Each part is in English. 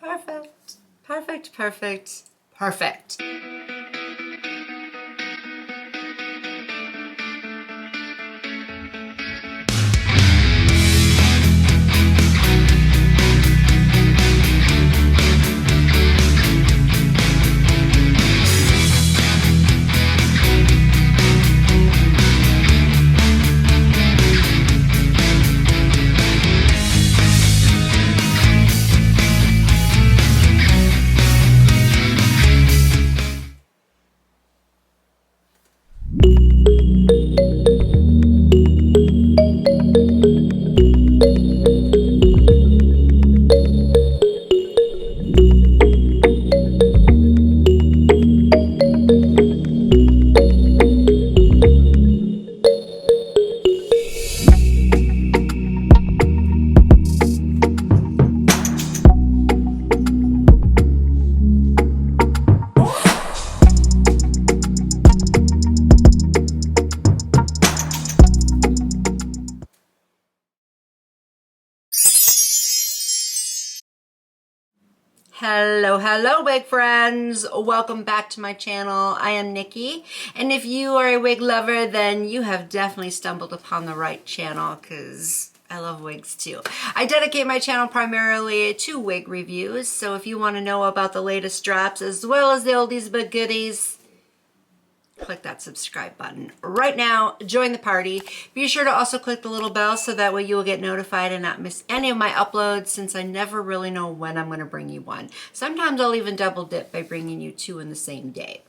Perfect. Perfect, perfect, perfect. Hello wig friends, welcome back to my channel. I am Nikki, and if you are a wig lover, then you have definitely stumbled upon the right channel, because I love wigs too. I dedicate my channel primarily to wig reviews, so if you want to know about the latest drops as well as the oldies but goodies, click that subscribe button right now. Join the party. Be sure to also click the little bell so that way you will get notified and not miss any of my uploads, since I never really know when I'm going to bring you one. Sometimes I'll even double dip by bringing you two in the same day.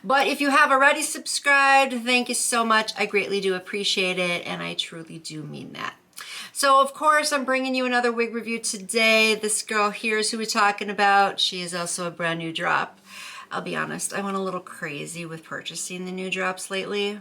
But if you have already subscribed, thank you so much. I greatly do appreciate it, and I truly do mean that. So of course I'm bringing you another wig review today. This girl here is who we're talking about. She is also a brand new drop. I'll be honest, I went a little crazy with purchasing the new drops lately.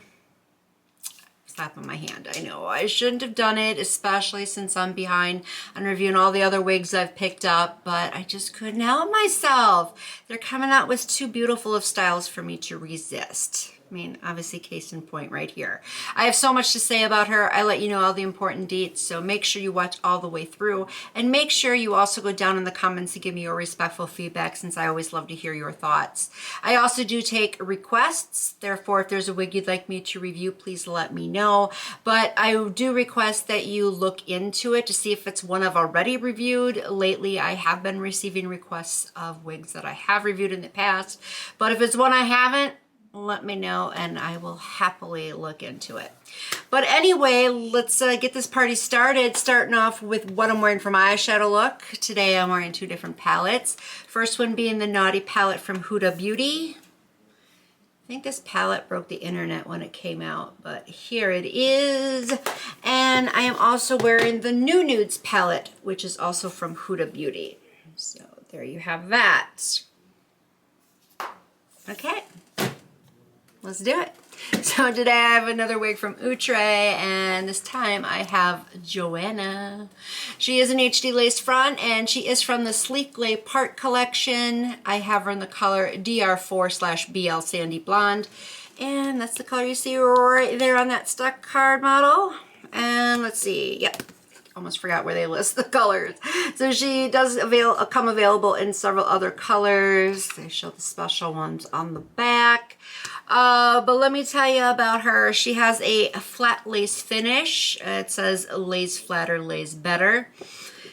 Slapping my hand. I know I shouldn't have done it, especially since I'm behind on reviewing all the other wigs I've picked up, but I just couldn't help myself. They're coming out with too beautiful of styles for me to resist. I mean, obviously case in point right here. I have so much to say about her. I let you know all the important deets, so make sure you watch all the way through, and make sure you also go down in the comments and give me your respectful feedback, since I always love to hear your thoughts. I also do take requests, therefore if there's a wig you'd like me to review, please let me know. But I do request that you look into it to see if it's one I've already reviewed. Lately I have been receiving requests of wigs that I have reviewed in the past, but if it's one I haven't, let me know and I will happily look into it. But anyway, let's get this party started, starting off with what I'm wearing for my eyeshadow look. Today I'm wearing two different palettes. First one being the Naughty palette from Huda Beauty. I think this palette broke the internet when it came out, but here it is. And I am also wearing the New Nudes palette, which is also from Huda Beauty. So there you have that. Okay. Let's do it. So today I have another wig from Outre, and this time I have JOANNA. She is an HD lace front, and she is from the Sleek Lay Part collection. I have her in the color DR4/BL Sandy Blonde, and that's the color you see right there on that stock card model. And let's see, yep. Almost forgot where they list the colors. So she does come available in several other colors. They show the special ones on the back. But let me tell you about her. She has a flat lace finish. It says lays flatter, lays better.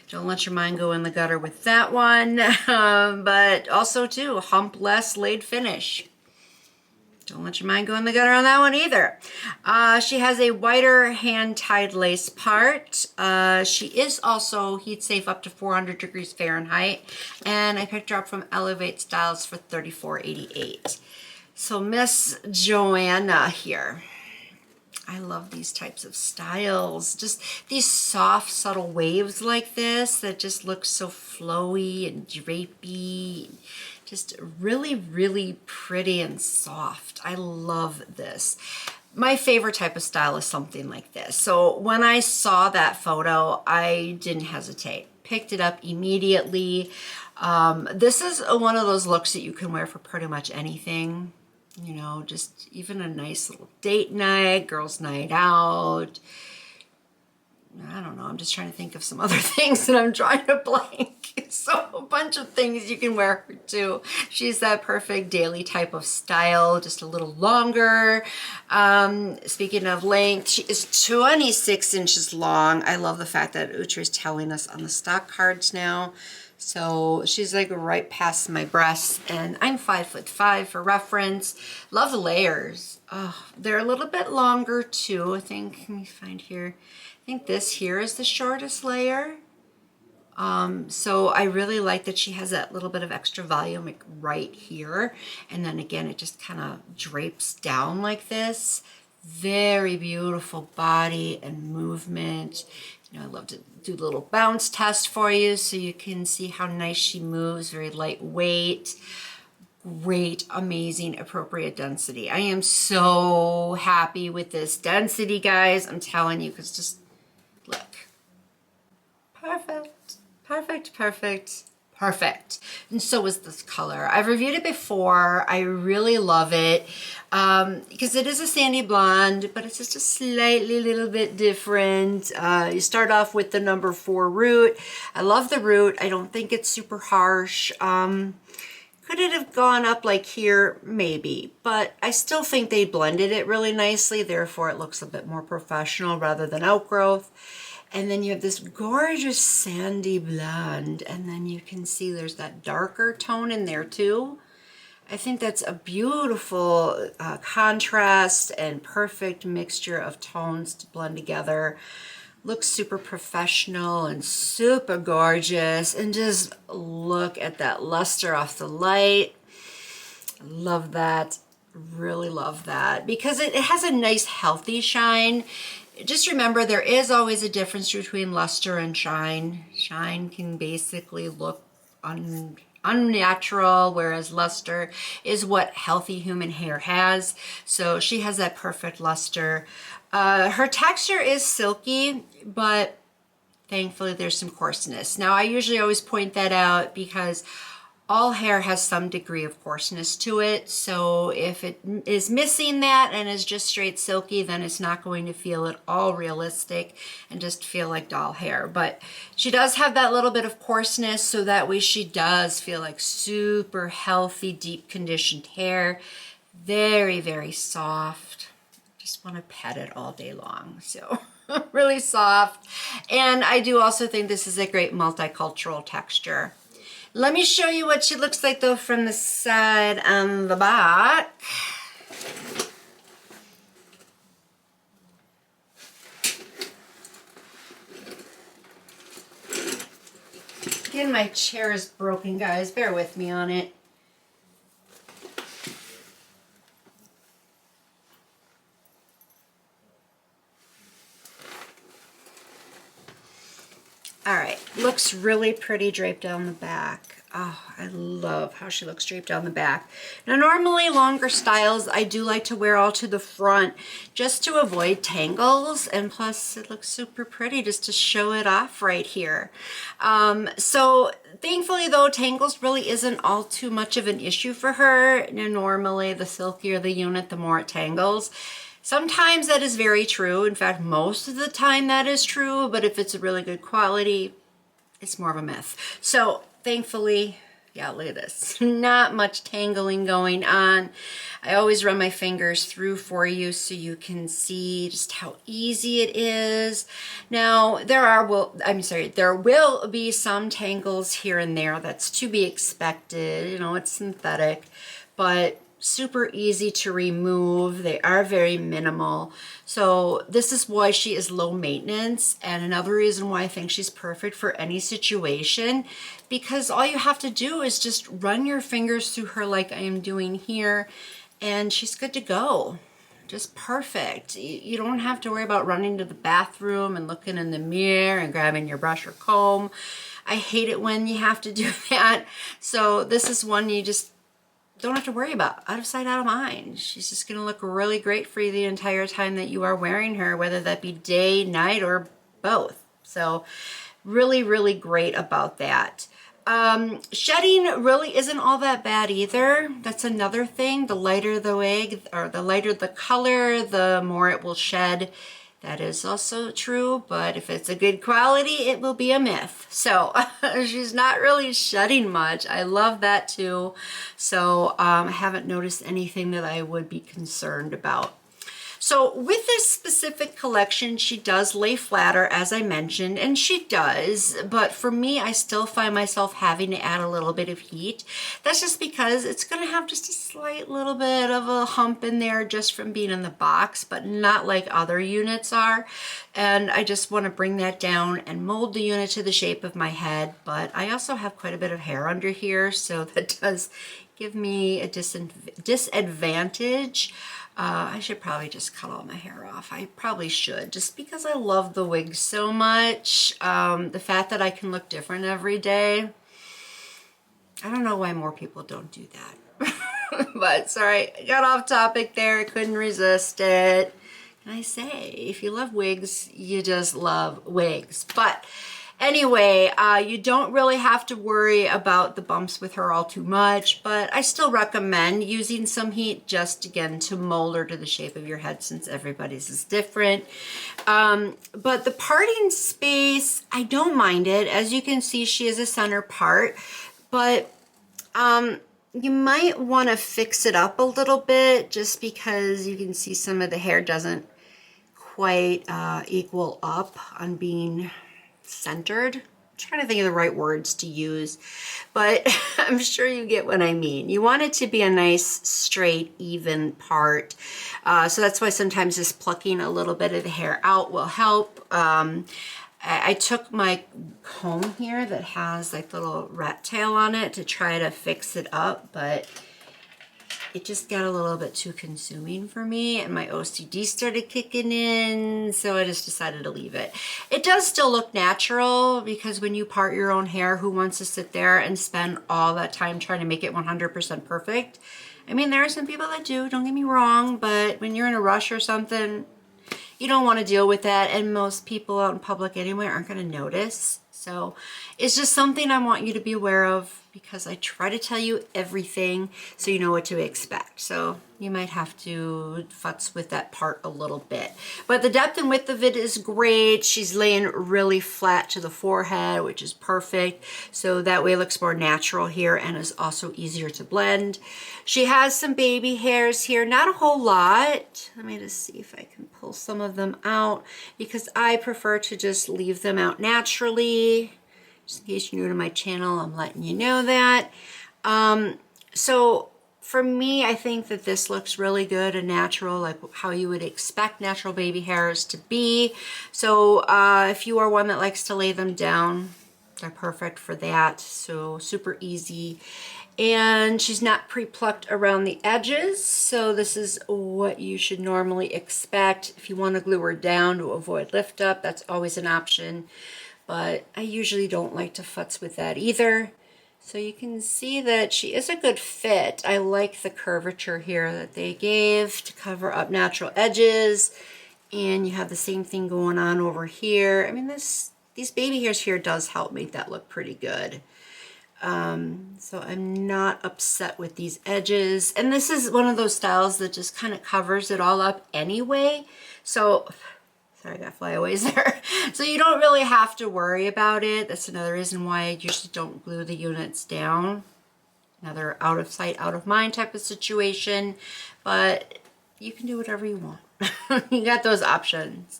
Don't let your mind go in the gutter with that one. But also too, hump less laid finish. Don't let your mind go in the gutter on that one either. She has a whiter hand-tied lace part. She is also heat safe up to 400 degrees Fahrenheit. And I picked her up from elevatestyles for $34.88. So Miss JOANNA here. I love these types of styles. Just these soft, subtle waves like this that just look so flowy and drapey. Just really, really pretty and soft. I love this. My favorite type of style is something like this. So when I saw that photo, I didn't hesitate. Picked it up immediately. This is one of those looks that you can wear for pretty much anything. You know, just even a nice little date night, girls' night out. I don't know, I'm just trying to think of some other things and I'm trying to blank. So a bunch of things you can wear her too. She's that perfect daily type of style, just a little longer. Speaking of length, she is 26 inches long. I love the fact that Outre is telling us on the stock cards now. So she's like right past my breasts, and I'm 5'5" for reference. Love the layers. Oh, they're a little bit longer too, I think. Let me find here. I think this here is the shortest layer. So I really like that she has that little bit of extra volume like right here. And then again, it just kind of drapes down like this. Very beautiful body and movement. You know, I love to do a little bounce test for you so you can see how nice she moves. Very lightweight. Great, amazing, appropriate density. I am so happy with this density, guys. I'm telling you, because just look. Perfect, perfect, perfect, perfect. And so is this color. I've reviewed it before. I really love it because it is a sandy blonde, but it's just a slightly little bit different. You start off with the number 4 root. I love the root. I don't think it's super harsh. Could it have gone up like here? Maybe, but I still think they blended it really nicely. Therefore, it looks a bit more professional rather than outgrowth. And then you have this gorgeous sandy blonde, and then you can see there's that darker tone in there too. I think that's a beautiful contrast and perfect mixture of tones to blend together. Looks super professional and super gorgeous, and just look at that luster off the light. Love that. Really love that because it has a nice healthy shine. Just remember, there is always a difference between luster and shine. Shine can basically look unnatural, whereas luster is what healthy human hair has. So she has that perfect luster. Her texture is silky, but thankfully there's some coarseness. Now, I usually always point that out because all hair has some degree of coarseness to it. So if it is missing that and is just straight silky, then it's not going to feel at all realistic and just feel like doll hair. But she does have that little bit of coarseness, so that way she does feel like super healthy, deep conditioned hair. Very, very soft. Just want to pet it all day long. So really soft. And I do also think this is a great multicultural texture. Let me show you what she looks like though from the side and the back. Again, my chair is broken, guys. Bear with me on it. All right, looks really pretty draped down the back. Oh, I love how she looks draped down the back. Now, normally longer styles, I do like to wear all to the front just to avoid tangles. And plus, it looks super pretty just to show it off right here. So thankfully, though, tangles really isn't all too much of an issue for her. Now, normally, the silkier the unit, the more it tangles. Sometimes that is very true. In fact, most of the time that is true, but if it's a really good quality, it's more of a myth. So thankfully, yeah, look at this. Not much tangling going on. I always run my fingers through for you so you can see just how easy it is. Now, there will be some tangles here and there. That's to be expected. You know, it's synthetic, but super easy to remove. They are very minimal. So this is why she is low maintenance, and another reason why I think she's perfect for any situation, because all you have to do is just run your fingers through her like I am doing here, and she's good to go. Just perfect. You don't have to worry about running to the bathroom and looking in the mirror and grabbing your brush or comb. I hate it when you have to do that. So this is one you just don't have to worry about. Out of sight, out of mind. She's just gonna look really great for you the entire time that you are wearing her, whether that be day, night, or both. So really, really great about that. Shedding really isn't all that bad either. That's another thing. The lighter the wig, or the lighter the color, the more it will shed. That is also true, but if it's a good quality, it will be a myth. So she's not really shedding much. I love that too. So I haven't noticed anything that I would be concerned about. So with this specific collection, she does lay flatter, as I mentioned, and she does, but for me, I still find myself having to add a little bit of heat. That's just because it's going to have just a slight little bit of a hump in there just from being in the box, but not like other units are. And I just want to bring that down and mold the unit to the shape of my head, but I also have quite a bit of hair under here, so that does give me a disadvantage. I should probably just cut all my hair off. I probably should, just because I love the wig so much. The fact that I can look different every day, I don't know why more people don't do that. But sorry, I got off topic there. I couldn't resist it. And I say, if you love wigs, you just love wigs. But anyway, you don't really have to worry about the bumps with her all too much, but I still recommend using some heat just, again, to mold her to the shape of your head, since everybody's is different. But the parting space, I don't mind it. As you can see, she is a center part, but you might want to fix it up a little bit, just because you can see some of the hair doesn't quite equal up on being centered. I'm trying to think of the right words to use, but I'm sure you get what I mean. You want it to be a nice, straight, even part. So that's why sometimes just plucking a little bit of the hair out will help. I took my comb here that has like little rat tail on it to try to fix it up, but it just got a little bit too consuming for me, and my OCD started kicking in, so I just decided to leave it. It does still look natural, because when you part your own hair, who wants to sit there and spend all that time trying to make it 100% perfect? I mean, there are some people that do, don't get me wrong, but when you're in a rush or something, you don't want to deal with that, and most people out in public anyway aren't going to notice. So it's just something I want you to be aware of, because I try to tell you everything so you know what to expect. So you might have to futz with that part a little bit. But the depth and width of it is great. She's laying really flat to the forehead, which is perfect. So that way it looks more natural here and is also easier to blend. She has some baby hairs here, not a whole lot. Let me just see if I can pull some of them out, because I prefer to just leave them out naturally. Just in case you're new to my channel, I'm letting you know that. So for me, I think that this looks really good and natural, like how you would expect natural baby hairs to be. So if you are one that likes to lay them down, they're perfect for that. So super easy. And she's not pre-plucked around the edges, so this is what you should normally expect. If you want to glue her down to avoid lift up, that's always an option, but I usually don't like to futz with that either. So you can see that she is a good fit. I like the curvature here that they gave to cover up natural edges, and you have the same thing going on over here. I mean, these baby hairs here does help make that look pretty good. So I'm not upset with these edges, and this is one of those styles that just kind of covers it all up anyway. So sorry, I got flyaways there. So you don't really have to worry about it. That's another reason why I usually don't glue the units down. Another out of sight, out of mind type of situation, but you can do whatever you want. You got those options.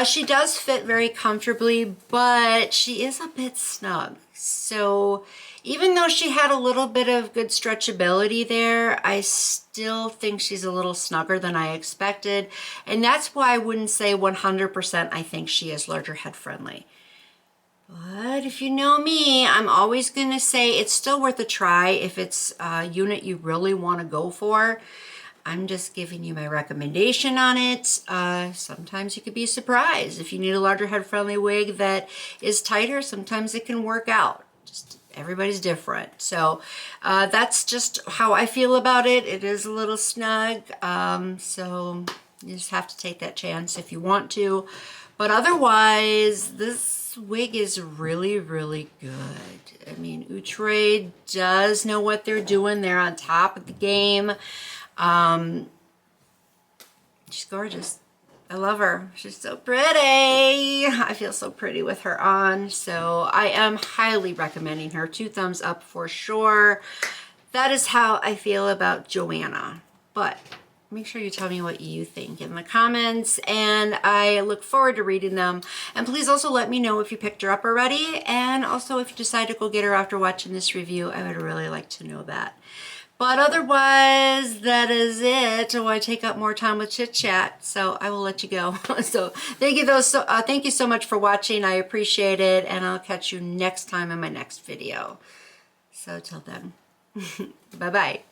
She does fit very comfortably, but she is a bit snug. So even though she had a little bit of good stretchability there, I still think she's a little snugger than I expected. And that's why I wouldn't say 100% I think she is larger head friendly. But if you know me, I'm always going to say it's still worth a try if it's a unit you really want to go for. I'm just giving you my recommendation on it. Sometimes you could be surprised. If you need a larger head friendly wig that is tighter, sometimes it can work out. Just everybody's different. So that's just how I feel about it. It is a little snug. So you just have to take that chance if you want to. But otherwise, this wig is really, really good. I mean, Outre does know what they're doing. They're on top of the game. She's gorgeous. I love her. She's so pretty. I feel so pretty with her on. So I am highly recommending her. 2 thumbs up for sure. That is how I feel about Joanna. But make sure you tell me what you think in the comments, and I look forward to reading them. And please also let me know if you picked her up already, and also if you decide to go get her after watching this review. I would really like to know that. But otherwise, that is it. I want to take up more time with chit chat, so I will let you go. So thank you so much for watching. I appreciate it, and I'll catch you next time in my next video. So till then, bye bye.